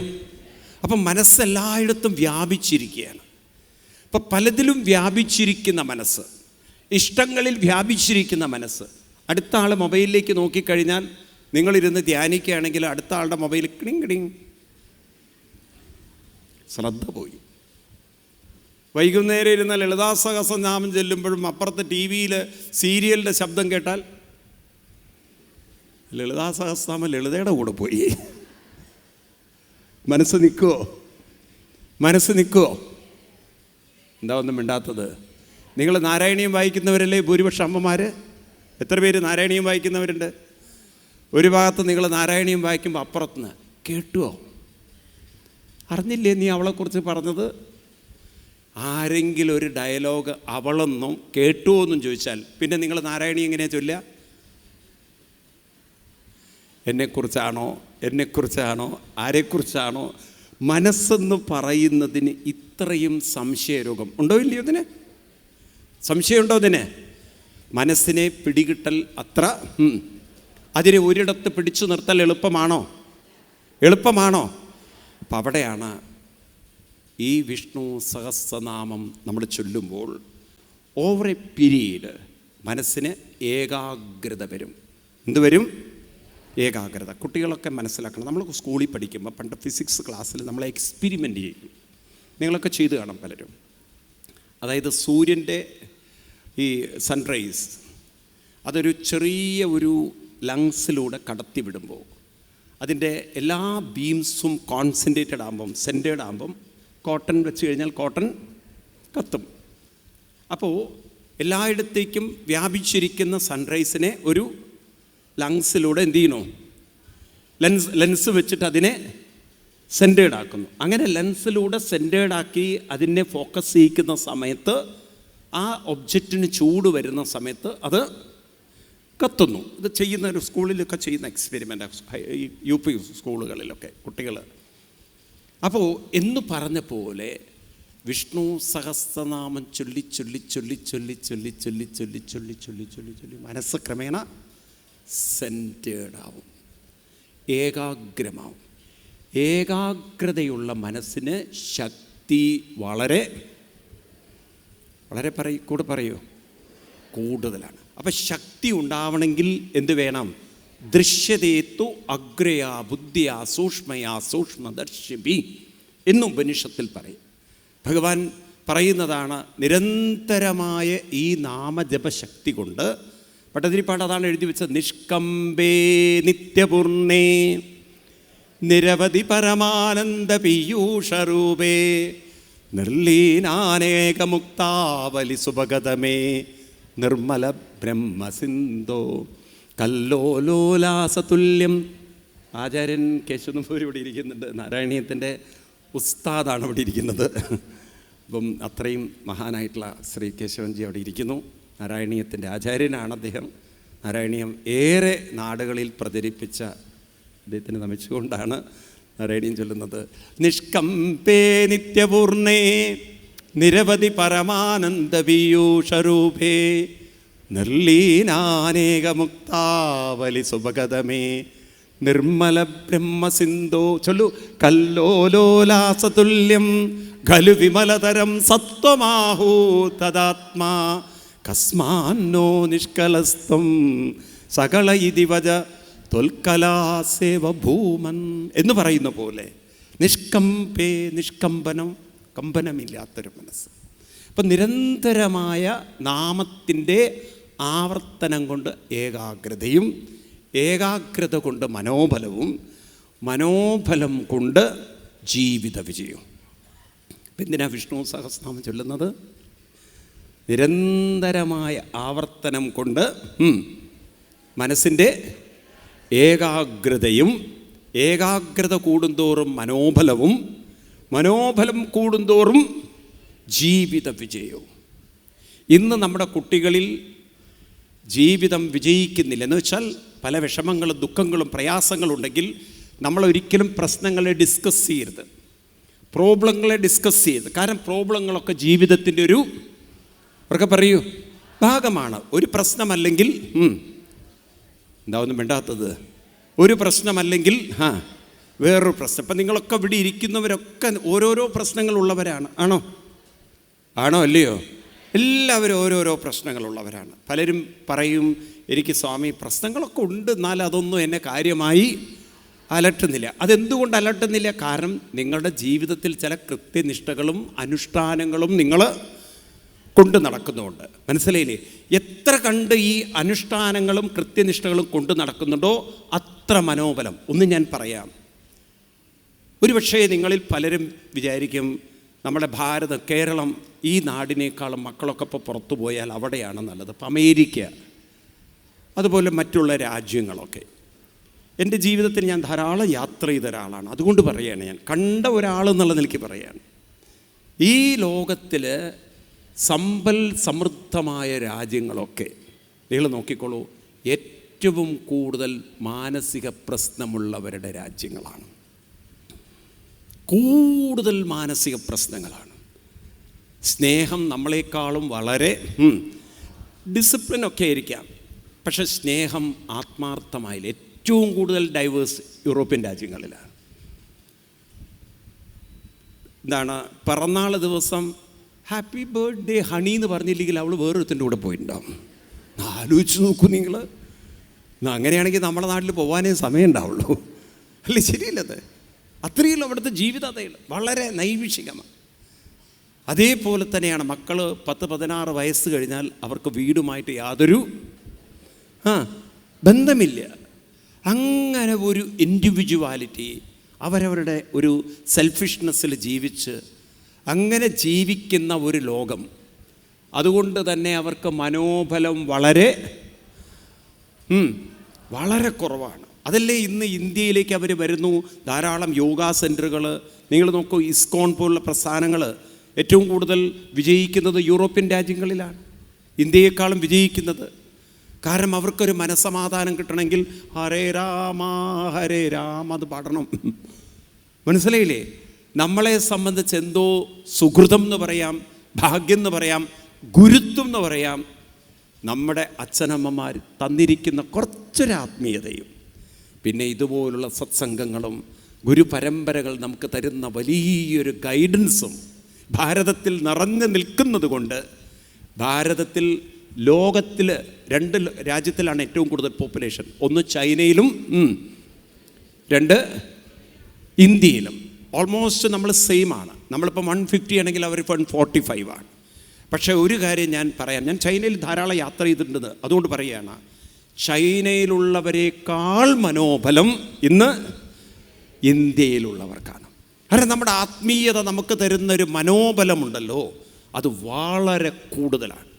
അപ്പം മനസ്സെല്ലായിടത്തും വ്യാപിച്ചിരിക്കുകയാണ്. അപ്പം പലതിലും വ്യാപിച്ചിരിക്കുന്ന മനസ്സ്, ഇഷ്ടങ്ങളിൽ വ്യാപിച്ചിരിക്കുന്ന മനസ്സ്. അടുത്ത ആൾ മൊബൈലിലേക്ക് നോക്കിക്കഴിഞ്ഞാൽ നിങ്ങളിരുന്ന് ധ്യാനിക്കുകയാണെങ്കിൽ അടുത്ത ആളുടെ മൊബൈൽ കിടിങ് കിടിങ്, ശ്രദ്ധ പോയി. വൈകുന്നേരം ഇരുന്ന ലളിതാ സഹസ്രനാമം ചെല്ലുമ്പോഴും അപ്പുറത്ത് ടി വിയിൽ സീരിയലിൻ്റെ ശബ്ദം കേട്ടാൽ ലളിതാ സഹസ്രനാമം ലളിതയുടെ കൂടെ പോയി. മനസ്സ് നിൽക്കുമോ? മനസ്സ് നിൽക്കുമോ? എന്താ ഒന്നും മിണ്ടാത്തത്? നിങ്ങൾ നാരായണീയം വായിക്കുന്നവരല്ലേ ഭൂരിപക്ഷം അമ്മമാർ? എത്ര പേര് നാരായണീയം വായിക്കുന്നവരുണ്ട്? ഒരു ഭാഗത്ത് നിങ്ങൾ നാരായണീയം വായിക്കുമ്പോൾ അപ്പുറത്തുനിന്ന് കേട്ടുവോ? അറിഞ്ഞില്ലേ നീ അവളെക്കുറിച്ച് പറഞ്ഞത്? ആരെങ്കിലും ഒരു ഡയലോഗ് അവളെന്നും കേട്ടുവോ എന്നും ചോദിച്ചാൽ പിന്നെ നിങ്ങൾ നാരായണീയം എങ്ങനെയാണ് ചൊല്ലുക? എന്നെക്കുറിച്ചാണോ എന്നെക്കുറിച്ചാണോ ആരെക്കുറിച്ചാണോ? മനസ്സെന്ന് പറയുന്നതിന് ഇത്രയും സംശയരോഗം ഉണ്ടോ ഇല്ലയോ? ഇതിന് സംശയമുണ്ടോ? ഇതിന് മനസ്സിനെ പിടികിട്ടൽ അത്ര അതിനെ ഒരിടത്ത് പിടിച്ചു നിർത്തൽ എളുപ്പമാണോ? എളുപ്പമാണോ? അപ്പം അവിടെയാണ് ഈ വിഷ്ണു സഹസ്രനാമം നമ്മൾ ചൊല്ലുമ്പോൾ ഓവർ എ പീരീഡ് മനസ്സിന് ഏകാഗ്രത വരും. എന്ത് വരും? ഏകാഗ്രത. കുട്ടികളൊക്കെ മനസ്സിലാക്കണം. നമ്മൾ സ്കൂളിൽ പഠിക്കുമ്പോൾ പണ്ട് ഫിസിക്സ് ക്ലാസ്സിൽ നമ്മളെ എക്സ്പെരിമെൻ്റ് ചെയ്യും. നിങ്ങളൊക്കെ ചെയ്ത് കാണും പലരും. അതായത് സൂര്യൻ്റെ ഈ സൺറൈസ് അതൊരു ചെറിയ ഒരു ലങ്സിലൂടെ കടത്തി വിടുമ്പോൾ അതിൻ്റെ എല്ലാ ബീംസും കോൺസെൻട്രേറ്റഡ് ആകുമ്പം, സെൻറ്റേഡ് ആകുമ്പം കോട്ടൺ വെച്ച് കഴിഞ്ഞാൽ കോട്ടൺ കത്തും. അപ്പോൾ എല്ലായിടത്തേക്കും വ്യാപിച്ചിരിക്കുന്ന സൺറൈസിനെ ഒരു ലങ്സിലൂടെ എന്ത് ചെയ്യണോ? ലെൻസ് വെച്ചിട്ട് അതിനെ സെൻറ്റേഡ് ആക്കുന്നു. അങ്ങനെ ലെൻസിലൂടെ സെൻറ്റേഡ് ആക്കി അതിനെ ഫോക്കസ് ചെയ്യിക്കുന്ന സമയത്ത് ആ ഒബ്ജക്റ്റിന് ചൂട് വരുന്ന സമയത്ത് അത് കത്തുന്നു. ഇത് ചെയ്യുന്ന ഒരു സ്കൂളിലൊക്കെ ചെയ്യുന്ന എക്സ്പെരിമെൻ്റ്, UP സ്കൂളുകളിലൊക്കെ കുട്ടികൾ. അപ്പോൾ എന്ന് പറഞ്ഞ പോലെ വിഷ്ണു സഹസ്രനാമം ചൊല്ലി ചൊല്ലി ചൊല്ലി ചൊല്ലി ചൊല്ലി ചൊല്ലി ചൊല്ലി ചൊല്ലി ചൊല്ലി ചൊല്ലി ചൊല്ലി മനസ്സ് ക്രമേണ സെൻറ്റേഡാവും, ഏകാഗ്രമാവും. ഏകാഗ്രതയുള്ള മനസ്സിന് ശക്തി വളരെ വളരെ കൂടെ പറയൂ കൂടുതലാണ്. അപ്പം ശക്തി ഉണ്ടാവണമെങ്കിൽ എന്ത് വേണം? ദൃശ്യതേത്തു അഗ്രയാ ബുദ്ധിയാ സൂക്ഷ്മയാ സൂക്ഷ്മദർശിഭി എന്നും ഉപനിഷത്തിൽ പറയും. ഭഗവാൻ പറയുന്നതാണ് നിരന്തരമായ ഈ നാമജപശക്തി കൊണ്ട്. പട്ടതിരിപ്പാട് അതാണ് എഴുതി വെച്ചത്. നിഷ്കമ്പേ നിത്യപൂർണേ നിരവധി പരമാനന്ദ പീയൂഷരൂപേ നിർലീനാനേകമുക്താവലി സുഭഗതമേ നിർമ്മല ബ്രഹ്മസിന്ധോ കല്ലോലോലാസതുല്യം. ആചാര്യൻ കേശവനമ്പൂരി ഇവിടെ ഇരിക്കുന്നുണ്ട്, നാരായണീയത്തിൻ്റെ ഉസ്താദാണ് ഇവിടെ ഇരിക്കുന്നത്. അപ്പം അത്രയും മഹാനായിട്ടുള്ള ശ്രീ കേശവൻജി അവിടെ ഇരിക്കുന്നു. നാരായണീയത്തിൻ്റെ ആചാര്യനാണ് അദ്ദേഹം. നാരായണീയം ഏറെ നാടുകളിൽ പ്രചരിപ്പിച്ച അദ്ദേഹത്തിന് നമിച്ചുകൊണ്ടാണ് നാരായണീയം ചൊല്ലുന്നത്. നിഷ്കമ്പേ നിത്യപൂർണേ നിരവധി പരമാനന്ദ പീയൂഷരൂപേ നിർലീനാനേകമുക്താവലി സുഭഗതമേ നിർമ്മല ബ്രഹ്മസിന്ധോ. ചൊല്ലു. കല്ലോലോലാസതുല്യം ഖലു വിമലതരം സത്വമാഹൂ തദാത്മാ കസ്മാന്നോ നിഷ്കലസ്ത്വം സകള ഇതി വജ ത്വൽകലാസേവ ഭൂമൻ എന്ന് പറയുന്ന പോലെ നിഷ്കമ്പേ, നിഷ്കമ്പനം, കമ്പനമില്ലാത്തൊരു മനസ്സ്. അപ്പം നിരന്തരമായ നാമത്തിൻ്റെ ആവർത്തനം കൊണ്ട് ഏകാഗ്രതയും, ഏകാഗ്രത കൊണ്ട് മനോബലവും, മനോബലം കൊണ്ട് ജീവിത വിജയവും. അപ്പം എന്തിനാ വിഷ്ണു സഹസ്രനാമം ചൊല്ലുന്നത്? നിരന്തരമായ ആവർത്തനം കൊണ്ട് മനസ്സിൻ്റെ ഏകാഗ്രതയും, ഏകാഗ്രത കൂടുന്തോറും മനോബലവും, മനോബലം കൂടുന്തോറും ജീവിത വിജയവും. ഇന്ന് നമ്മുടെ കുട്ടികളിൽ ജീവിതം വിജയിക്കുന്നില്ല എന്ന് വെച്ചാൽ പല വിഷമങ്ങളും ദുഃഖങ്ങളും പ്രയാസങ്ങളുണ്ടെങ്കിൽ നമ്മളൊരിക്കലും പ്രശ്നങ്ങളെ ഡിസ്കസ് ചെയ്യരുത്, പ്രോബ്ലങ്ങളെ ഡിസ്കസ് ചെയ്യരുത്. കാരണം പ്രോബ്ലങ്ങളൊക്കെ ജീവിതത്തിൻ്റെ ഒരു അവർക്ക് പറയൂ ഭാഗമാണ്. ഒരു പ്രശ്നമല്ലെങ്കിൽ എന്താ ഒന്നും വേണ്ടാത്തത്, ഒരു പ്രശ്നമല്ലെങ്കിൽ വേറൊരു പ്രശ്നം. ഇപ്പം നിങ്ങളൊക്കെ ഇവിടെ ഇരിക്കുന്നവരൊക്കെ ഓരോരോ പ്രശ്നങ്ങളുള്ളവരാണ്. ആണോ? ആണോ അല്ലയോ? എല്ലാവരും ഓരോരോ പ്രശ്നങ്ങളുള്ളവരാണ്. പലരും പറയും എനിക്ക് സ്വാമി പ്രശ്നങ്ങളൊക്കെ ഉണ്ട്, എന്നാൽ അതൊന്നും എന്നെ കാര്യമായി അലട്ടുന്നില്ല. അതെന്തുകൊണ്ട് അലട്ടുന്നില്ല? കാരണം നിങ്ങളുടെ ജീവിതത്തിൽ ചില കൃത്യനിഷ്ഠകളും അനുഷ്ഠാനങ്ങളും നിങ്ങൾ കൊണ്ട് നടക്കുന്നുണ്ട്. മനസ്സിലായില്ലേ? എത്ര കണ്ട് ഈ അനുഷ്ഠാനങ്ങളും കൃത്യനിഷ്ഠകളും കൊണ്ട് നടക്കുന്നുണ്ടോ അത്ര മനോബലം. ഒന്ന് ഞാൻ പറയാം. ഒരുപക്ഷേ നിങ്ങളിൽ പലരും വിചാരിക്കും നമ്മുടെ കേരളം ഈ നാടിനേക്കാളും മക്കളൊക്കെ ഇപ്പോൾ പുറത്തു പോയാൽ അവിടെയാണ് നല്ലത്. ഇപ്പം അമേരിക്ക, അതുപോലെ മറ്റുള്ള രാജ്യങ്ങളൊക്കെ. എൻ്റെ ജീവിതത്തിൽ ഞാൻ ധാരാളം യാത്ര ചെയ്ത ഒരാളാണ്. അതുകൊണ്ട് പറയുകയാണ്, ഞാൻ കണ്ട ഒരാളെന്നുള്ള നിലയ്ക്ക് പറയുകയാണ്. ഈ ലോകത്തിൽ സമ്പൽ സമൃദ്ധമായ രാജ്യങ്ങളൊക്കെ നിങ്ങൾ നോക്കിക്കോളൂ, ഏറ്റവും കൂടുതൽ മാനസിക പ്രശ്നമുള്ളവരുടെ രാജ്യങ്ങളാണ്. കൂടുതൽ മാനസിക പ്രശ്നങ്ങളാണ്. സ്നേഹം നമ്മളെക്കാളും വളരെ ഡിസിപ്ലിനൊക്കെ ആയിരിക്കാം, പക്ഷെ സ്നേഹം ആത്മാർത്ഥമായില്ല. ഏറ്റവും കൂടുതൽ ഡൈവേഴ്സ് യൂറോപ്യൻ രാജ്യങ്ങളിലാണ്. എന്താണ് പിറന്നാൾ ദിവസം ഹാപ്പി ബർത്ത്ഡേ ഹണി എന്ന് പറഞ്ഞില്ലെങ്കിൽ അവൾ വേറൊരുത്തിൻ്റെ കൂടെ പോയിട്ടുണ്ടാവും. ആലോചിച്ച് നോക്കൂ നിങ്ങൾ. അങ്ങനെയാണെങ്കിൽ നമ്മുടെ നാട്ടിൽ പോകാനേ സമയം ഉണ്ടാവുള്ളൂ, അല്ലേ? ശരിയല്ലത്? അത്രയും അവിടുത്തെ ജീവിതതയിൽ വളരെ നൈവിഷികമാണ്. അതേപോലെ തന്നെയാണ് മക്കൾ 10-16 വയസ്സ് കഴിഞ്ഞാൽ അവർക്ക് വീടുമായിട്ട് യാതൊരു ബന്ധമില്ല. അങ്ങനെ ഒരു ഇൻഡിവിജ്വാലിറ്റി, അവരവരുടെ ഒരു സെൽഫിഷ്നെസ്സിൽ ജീവിച്ച് അങ്ങനെ ജീവിക്കുന്ന ഒരു ലോകം. അതുകൊണ്ട് തന്നെ അവർക്ക് മനോബലം വളരെ വളരെ കുറവാണ്. അതല്ലേ ഇന്ന് ഇന്ത്യയിലേക്ക് അവർ വരുന്നു, ധാരാളം യോഗാ സെൻറ്ററുകൾ. നിങ്ങൾ നോക്കൂ, ഇസ്കോൺ പോലുള്ള പ്രസ്ഥാനങ്ങൾ ഏറ്റവും കൂടുതൽ വിജയിക്കുന്നത് യൂറോപ്യൻ രാജ്യങ്ങളിലാണ്, ഇന്ത്യയെക്കാളും വിജയിക്കുന്നത്. കാരണം അവർക്കൊരു മനസ്സമാധാനം കിട്ടണമെങ്കിൽ ഹരേ രാമ ഹരേ രാമ അത് പാടണം. മനസ്സിലായില്ലേ? നമ്മളെ സംബന്ധിച്ച് എന്തോ സുഹൃതം എന്ന് പറയാം, ഭാഗ്യം എന്ന് പറയാം, ഗുരുത്വം എന്ന് പറയാം. നമ്മുടെ അച്ഛനമ്മമാർ തന്നിരിക്കുന്ന കുറച്ചൊരാത്മീയതയും പിന്നെ ഇതുപോലുള്ള സത്സംഗങ്ങളും ഗുരുപരമ്പരകൾ നമുക്ക് തരുന്ന വലിയൊരു ഗൈഡൻസും ഭാരതത്തിൽ നിറഞ്ഞു നിൽക്കുന്നത് കൊണ്ട്, ഭാരതത്തിൽ ലോകത്തിൽ 2 രാജ്യത്തിലാണ് ഏറ്റവും കൂടുതൽ പോപ്പുലേഷൻ. ഒന്ന് ചൈനയിലും 2 ഇന്ത്യയിലും. ഓൾമോസ്റ്റ് നമ്മൾ സെയിം ആണ്. നമ്മളിപ്പോൾ 150 ആണെങ്കിൽ അവർ 145 ആണ്. പക്ഷേ ഒരു കാര്യം ഞാൻ പറയാം, ഞാൻ ചൈനയിൽ ധാരാളം യാത്ര ചെയ്തിട്ടുണ്ട്. അതുകൊണ്ട് പറയുകയാണ്, ചൈനയിലുള്ളവരെക്കാൾ മനോബലം ഇന്ന് ഇന്ത്യയിലുള്ളവർക്കാണ്. കാരണം നമ്മുടെ ആത്മീയത നമുക്ക് തരുന്നൊരു മനോബലമുണ്ടല്ലോ, അത് വളരെ കൂടുതലാണ്.